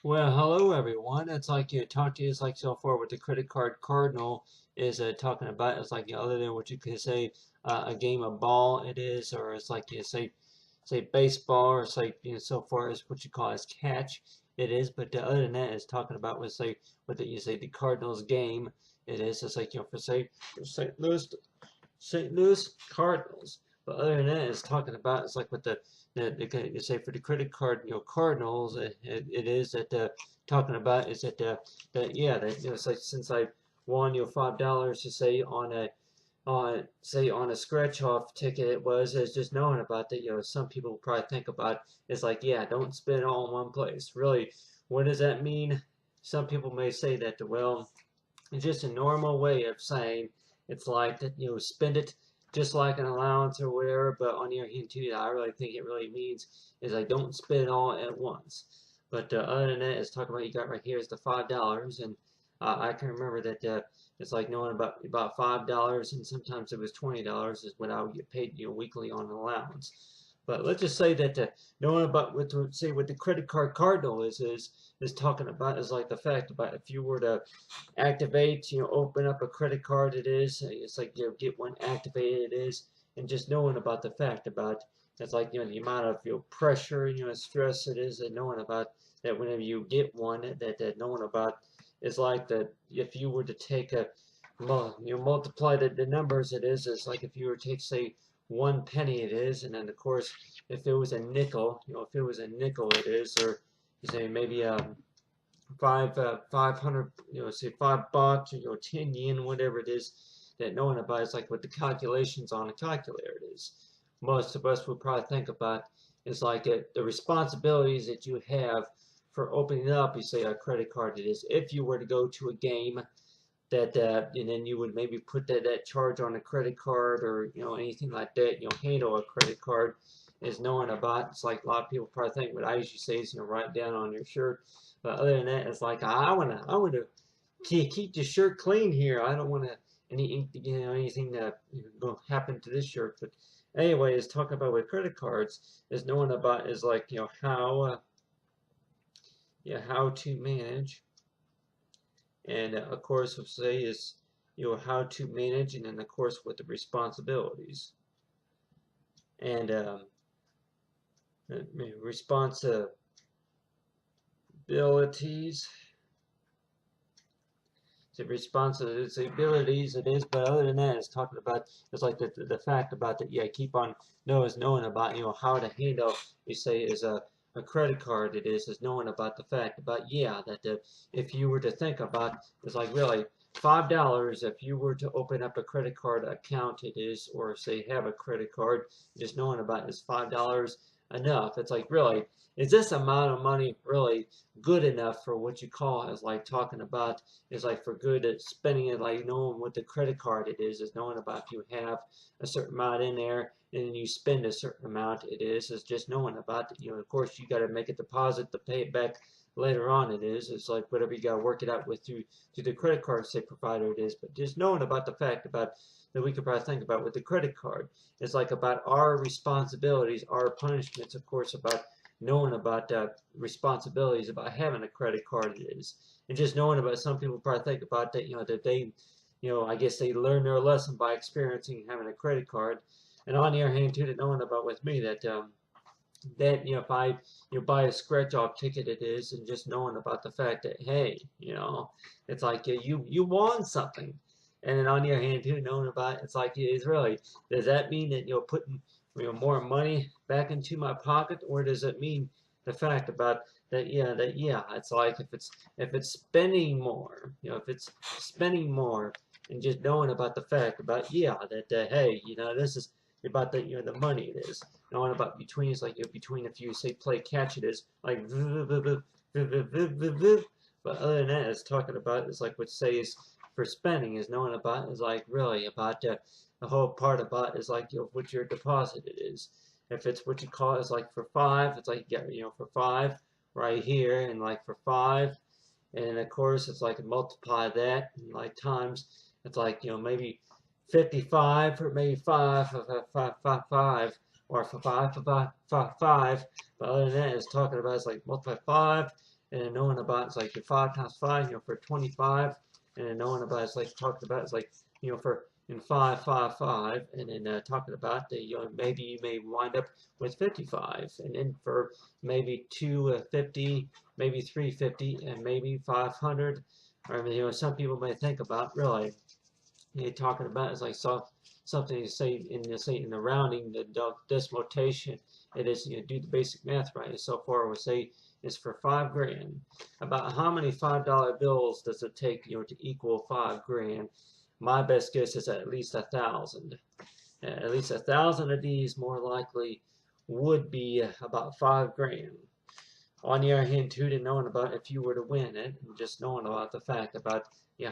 Well, hello everyone. It's like you talked to you, it's like so far with the credit card Cardinal is talking about. It's like other than what you could say a game of ball it is, or it's like you say baseball, or it's like so far as what you call as catch it is. But other than that, it's talking about with say what you say the Cardinals game it is. It's like for say for St. Louis Cardinals. But other than that, it's talking about it's like with you say for the credit card Cardinals it is that talking about is that yeah that it's like since I won $5 to say on a scratch off ticket it was it's just knowing about that some people probably think about it's like yeah don't spend it all in one place really what does that mean some people may say that well it's just a normal way of saying it's like that, spend it just like an allowance or whatever. But on the other hand, too, I really think it really means is I don't spend it all at once. But other than that, it's talking about you got right here is the $5, and I can remember that it's like knowing about $5, and sometimes it was $20 is what I would get paid, weekly on an allowance. But let's just say that knowing about what the credit card Cardinal is talking about is like the fact about if you were to activate, open up a credit card it is. It's like, get one activated it is. And just knowing about the fact about it's like, the amount of pressure, stress it is and knowing about that whenever you get one that knowing about is like that if you were to take multiply the numbers it is, it's like if you were to take say 1 penny it is, and then of course if it was a nickel, if it was a nickel it is, or you say maybe 500, say $5 or 10 yen, whatever it is that no one about. It's like what the calculations on a calculator it is. Most of us would probably think about is like the responsibilities that you have for opening up, you say a credit card it is. If you were to go to a game that and then you would maybe put that charge on a credit card or anything like that, handle a credit card is knowing about. It's like a lot of people probably think what I usually say is write down on your shirt. But other than that, it's like I wanna keep the shirt clean here. I don't want to anything that go happen to this shirt. But anyway, is talking about with credit cards is knowing about is like how how to manage, and of course we'll say is how to manage, and then of course with the responsibilities and responsibilities the responsibilities it is. But other than that, it's talking about it's like the fact about that. Yeah, keep on knowing about how to handle. You say is a credit card. It is knowing about the fact about yeah that if you were to think about it's like really $5 if you were to open up a credit card account it is, or say have a credit card, just knowing about is $5 enough. It's like really is this amount of money really good enough for what you call is like talking about is like for good at spending it, like knowing what the credit card it is knowing about if you have a certain amount in there and then you spend a certain amount it is just knowing about of course you got to make a deposit to pay it back later on it is. It's like whatever you got to work it out with through the credit card say provider it is. But just knowing about the fact about that we could probably think about with the credit card it's like about our responsibilities, our punishments, of course, about knowing about responsibilities about having a credit card it is. And just knowing about some people probably think about that that they I guess they learn their lesson by experiencing having a credit card. And on the other hand too, that knowing about with me that if I buy a scratch off ticket it is, and just knowing about the fact that hey it's like you won something. And then on the other hand too, knowing about it's like it's really does that mean that putting more money back into my pocket, or does it mean the fact about that it's like if it's spending more if it's spending more, and just knowing about the fact about that hey this is about the money it is knowing about between is like between if you say play catch it is like but other than that it's talking about is like what say is for spending is knowing about is like really about the whole part about is like what your deposit it is. If it's what you call is like for five, it's like for five right here, and like for five, and of course it's like multiply that and like times it's like maybe 55 or maybe five or for five. But other than that, it's talking about it's like multiply five and then knowing about it's like your 5 times 5, for 25, and then knowing about it's like talking about it's like for in 5, 5, 5, and then talking about that maybe you may wind up with 55, and then for maybe 250, maybe 350, and maybe 500, or some people may think about really talking about is like something you say in the rounding, the decimaltation. It is do the basic math right. And so far, we say it's for 5 grand. About how many $5 bills does it take to equal 5 grand? My best guess is at least 1,000. At least 1,000 of these more likely would be about 5 grand. On the other hand, too, to knowing about if you were to win it, and just knowing about the fact about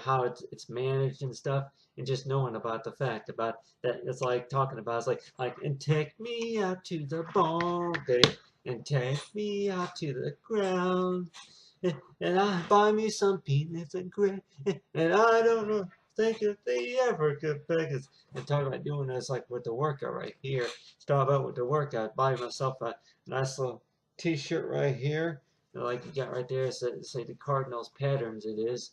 how it's managed and stuff, and just knowing about the fact about that it's like talking about it's like and take me out to the ball game and take me out to the ground and I buy me some peanuts and gravy and I don't know think if they ever could pick us and talking about doing this like with the workout right here. Start about with the workout, buy myself a nice little t-shirt right here, like you got right there, say the Cardinals patterns it is.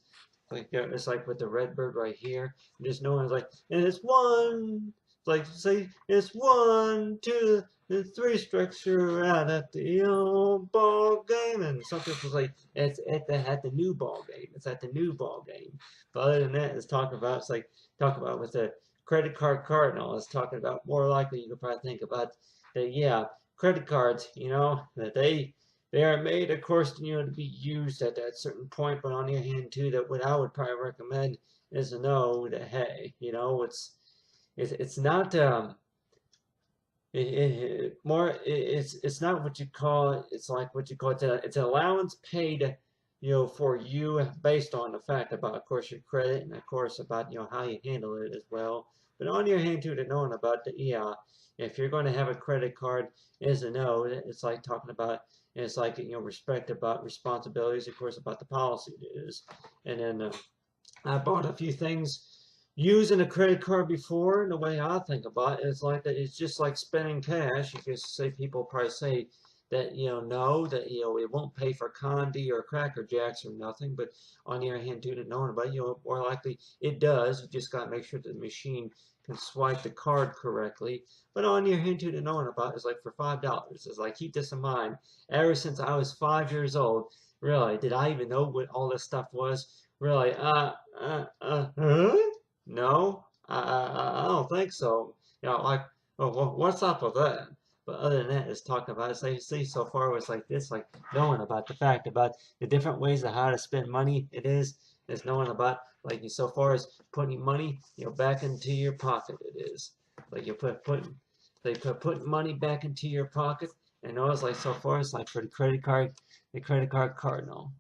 Like it's like with the red bird right here. And just knowing it's like, and it's one, like say it's 1, 2, and 3 strikes you're out at the old ball game, and some people say it's at the new ball game. It's at the new ball game. But other than that, it's talking about it's like talking about with the credit card Cardinal. It's talking about more likely you could probably think about that. Yeah, credit cards. That they are made, of course, to be used at that certain point. But on the other hand, too, that what I would probably recommend is to know that hey, it's not it's not what you call it's like what you call it's an allowance paid for you based on the fact about of course your credit and of course about how you handle it as well. But on your hand too, to knowing about the if you're going to have a credit card is a no. It's like talking about it's like respect about responsibilities, of course, about the policy it is. And then I bought a few things using a credit card before, and the way I think about it is like that it's just like spending cash. You can say people probably say that no, that it won't pay for candy or Cracker Jacks or nothing, but on the other hand, too, to knowing about more likely it does. You just got to make sure that the machine can swipe the card correctly. But on the other hand, too, to knowing about is like for $5. It's like keep this in mind. Ever since I was 5 years old, really, did I even know what all this stuff was? Really, huh? No, I don't think so. Like, what's up with that? But other than that, it's talking about it. See, so far it's like this, like knowing about the fact about the different ways of how to spend money. It's knowing about like so far as putting money, back into your pocket. It is like you putting money back into your pocket. And it's like so far it's like for the credit card Cardinal.